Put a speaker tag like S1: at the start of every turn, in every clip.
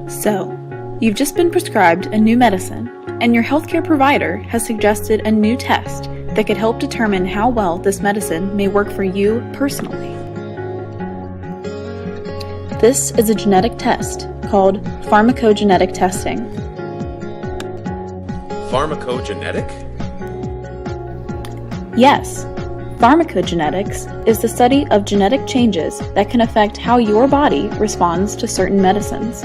S1: So, you've just been prescribed a new medicine, and your healthcare provider has suggested a new test that could help determine how well this medicine may work for you personally. This is a genetic test called pharmacogenetic testing.
S2: Pharmacogenetic?
S1: Yes, pharmacogenetics is the study of genetic changes that can affect how your body responds to certain medicines.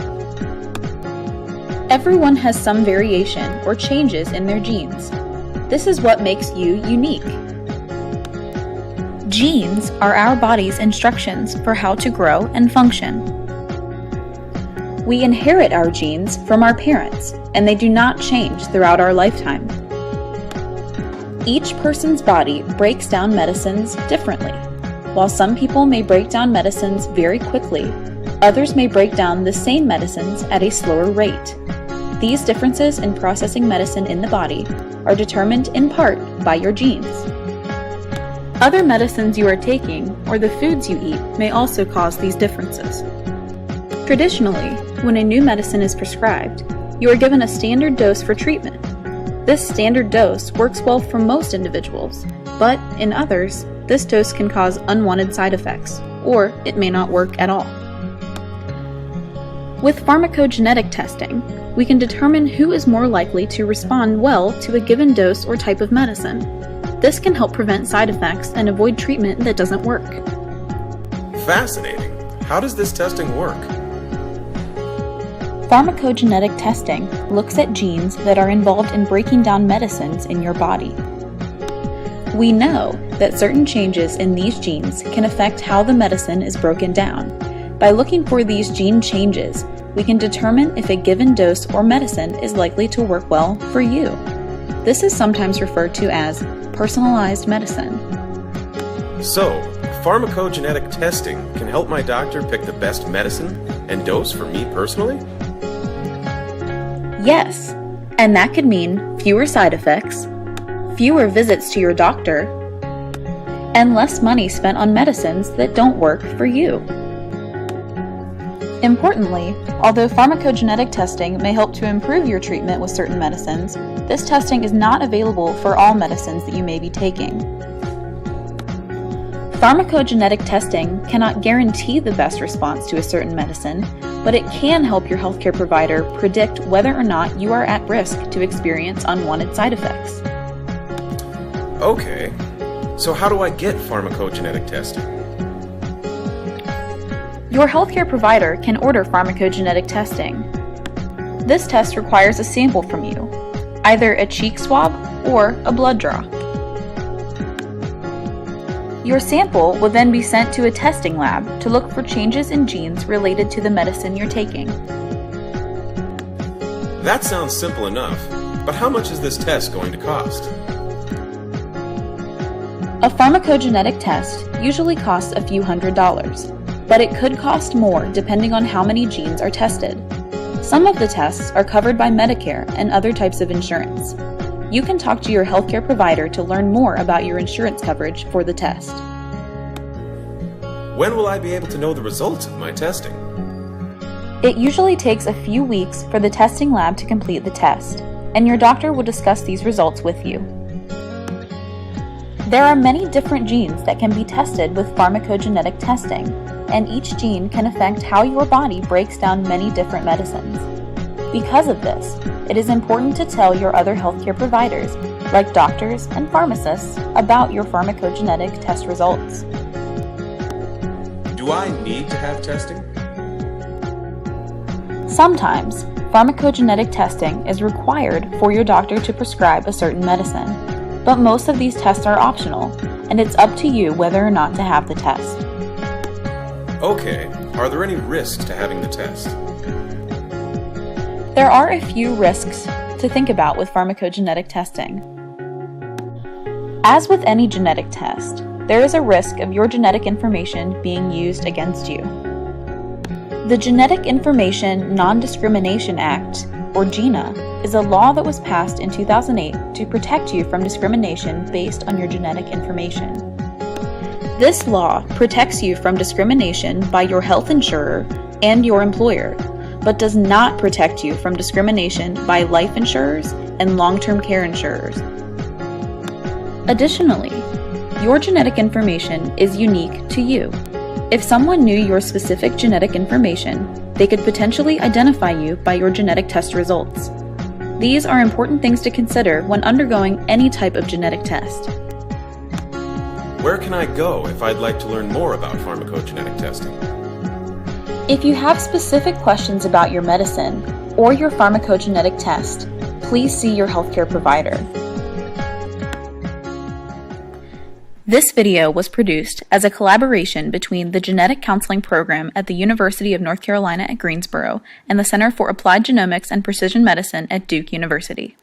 S1: Everyone has some variation or changes in their genes. This is what makes you unique. Genes are our body's instructions for how to grow and function. We inherit our genes from our parents, and they do not change throughout our lifetime. Each person's body breaks down medicines differently. While some people may break down medicines very quickly, others may break down the same medicines at a slower rate. These differences in processing medicine in the body are determined in part by your genes. Other medicines you are taking or the foods you eat may also cause these differences. Traditionally, when a new medicine is prescribed, you are given a standard dose for treatment. This standard dose works well for most individuals, but in others, this dose can cause unwanted side effects, or it may not work at all. With pharmacogenetic testing, we can determine who is more likely to respond well to a given dose or type of medicine. This can help prevent side effects and avoid treatment that doesn't work.
S2: Fascinating. How does this testing work?
S1: Pharmacogenetic testing looks at genes that are involved in breaking down medicines in your body. We know that certain changes in these genes can affect how the medicine is broken down. By looking for these gene changes, we can determine if a given dose or medicine is likely to work well for you. This is sometimes referred to as personalized medicine.
S2: So, pharmacogenetic testing can help my doctor pick the best medicine and dose for me personally?
S1: Yes, and that could mean fewer side effects, fewer visits to your doctor, and less money spent on medicines that don't work for you. Importantly, although pharmacogenetic testing may help to improve your treatment with certain medicines, this testing is not available for all medicines that you may be taking. Pharmacogenetic testing cannot guarantee the best response to a certain medicine, but it can help your healthcare provider predict whether or not you are at risk to experience unwanted side effects.
S2: Okay, so how do I get pharmacogenetic testing?
S1: Your healthcare provider can order pharmacogenetic testing. This test requires a sample from you, either a cheek swab or a blood draw. Your sample will then be sent to a testing lab to look for changes in genes related to the medicine you're taking.
S2: That sounds simple enough, but how much is this test going to cost?
S1: A pharmacogenetic test usually costs a few $100s, but it could cost more depending on how many genes are tested. Some of the tests are covered by Medicare and other types of insurance. You can talk to your healthcare provider to learn more about your insurance coverage for the test.
S2: When will I be able to know the results of my testing?
S1: It usually takes a few weeks for the testing lab to complete the test, and your doctor will discuss these results with you. There are many different genes that can be tested with pharmacogenetic testing, and each gene can affect how your body breaks down many different medicines. Because of this, it is important to tell your other healthcare providers, like doctors and pharmacists, about your pharmacogenetic test results.
S2: Do I need to have testing?
S1: Sometimes, pharmacogenetic testing is required for your doctor to prescribe a certain medicine, but most of these tests are optional, and it's up to you whether or not to have the test.
S2: Okay, are there any risks to having the test?
S1: There are a few risks to think about with pharmacogenetic testing. As with any genetic test, there is a risk of your genetic information being used against you. The Genetic Information Non-Discrimination Act, or GINA, is a law that was passed in 2008 to protect you from discrimination based on your genetic information. This law protects you from discrimination by your health insurer and your employer, but does not protect you from discrimination by life insurers and long-term care insurers. Additionally, your genetic information is unique to you. If someone knew your specific genetic information, they could potentially identify you by your genetic test results. These are important things to consider when undergoing any type of genetic test.
S2: Where can I go if I'd like to learn more about pharmacogenetic testing?
S1: If you have specific questions about your medicine or your pharmacogenetic test, please see your healthcare provider. This video was produced as a collaboration between the Genetic Counseling Program at the University of North Carolina at Greensboro and the Center for Applied Genomics and Precision Medicine at Duke University.